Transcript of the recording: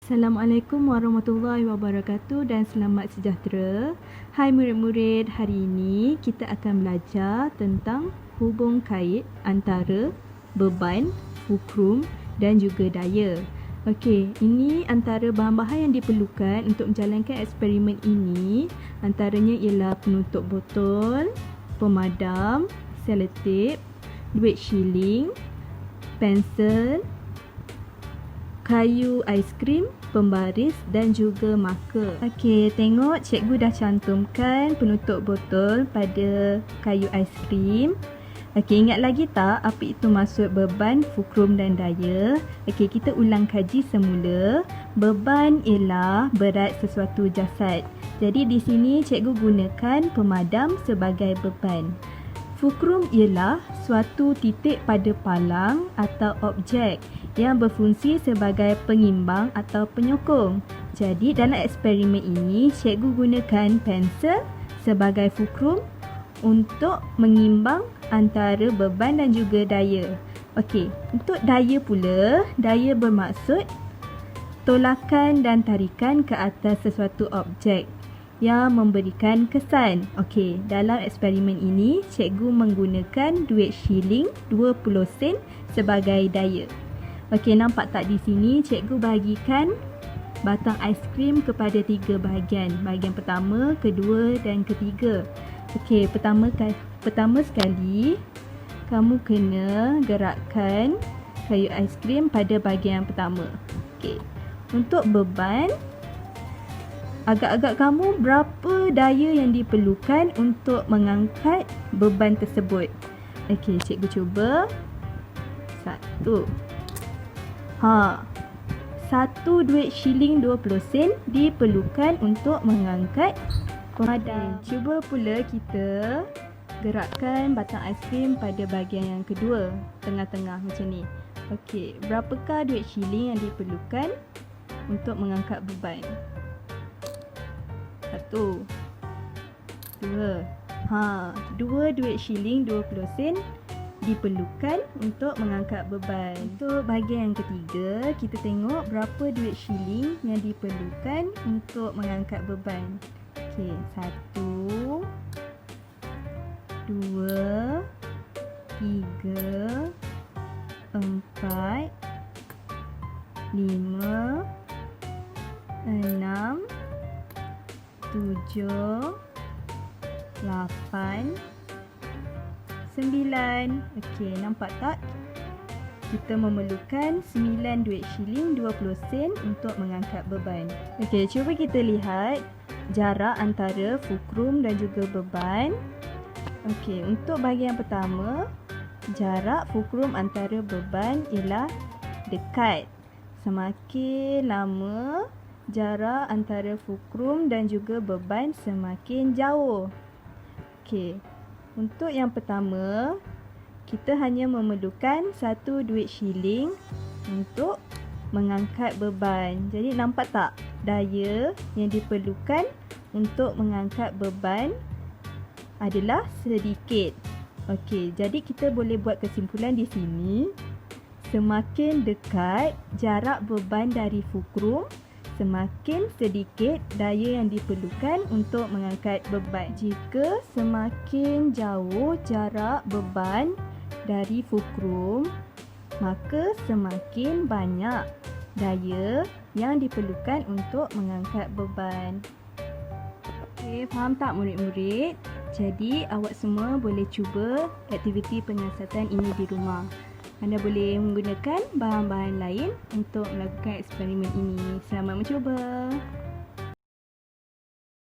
Assalamualaikum warahmatullahi wabarakatuh dan selamat sejahtera. Hai murid-murid, hari ini kita akan belajar tentang hubung kait antara beban, fulcrum dan juga daya. Okey, ini antara bahan-bahan yang diperlukan untuk menjalankan eksperimen ini. Antaranya ialah penutup botol, pemadam, selotip, duit shilling, pensel, kayu aiskrim, pembaris dan juga marker. Okey, tengok cikgu dah cantumkan penutup botol pada kayu aiskrim. Okey, ingat lagi tak apa itu maksud beban, fulcrum dan daya? Okey, kita ulang kaji semula. Beban ialah berat sesuatu jasad. Jadi di sini cikgu gunakan pemadam sebagai beban. Fulcrum ialah suatu titik pada palang atau objek yang berfungsi sebagai pengimbang atau penyokong. Jadi dalam eksperimen ini, cikgu gunakan pensel sebagai fulcrum untuk mengimbang antara beban dan juga daya. Okey, untuk daya pula, daya bermaksud tolakan dan tarikan ke atas sesuatu objek yang memberikan kesan. Okey, dalam eksperimen ini, cikgu menggunakan duit shilling 20 sen sebagai daya. Okey, nampak tak di sini cikgu bahagikan batang aiskrim kepada 3 bahagian. Bahagian pertama, kedua dan ketiga. Okey, pertama sekali kamu kena gerakkan kayu aiskrim pada bahagian yang pertama. Okey. Untuk beban, agak-agak kamu berapa daya yang diperlukan untuk mengangkat beban tersebut? Okey, cikgu cuba. 1. Satu duit shilling 20 sen diperlukan untuk mengangkat pemadam. Cuba pula kita gerakkan batang aiskrim pada bahagian yang kedua, tengah-tengah macam ni. Okey, berapakah duit shilling yang diperlukan untuk mengangkat beban? 1, 2. 2 duit shilling 20 sen diperlukan untuk mengangkat beban. Untuk bahagian yang ketiga, kita tengok berapa duit shilling yang diperlukan untuk mengangkat beban. Okey, 1, 2, 3, 4, 5, 6, 7, 8, 9. Okey, nampak tak? Kita memerlukan 9 duit shilling 20 sen untuk mengangkat beban. Okey, cuba kita lihat jarak antara fulcrum dan juga beban. Okey, untuk bahagian pertama, jarak fulcrum antara beban ialah dekat. Semakin lama, jarak antara fulcrum dan juga beban semakin jauh. Okey, untuk yang pertama, kita hanya memerlukan 1 duit shilling untuk mengangkat beban. Jadi nampak tak daya yang diperlukan untuk mengangkat beban adalah sedikit. Okey, jadi kita boleh buat kesimpulan di sini. Semakin dekat jarak beban dari fulcrum, semakin sedikit daya yang diperlukan untuk mengangkat beban. Jika semakin jauh jarak beban dari fulcrum, maka semakin banyak daya yang diperlukan untuk mengangkat beban. Okey, faham tak murid-murid? Jadi awak semua boleh cuba aktiviti penyiasatan ini di rumah. Anda boleh menggunakan bahan-bahan lain untuk melakukan eksperimen ini. Selamat mencuba!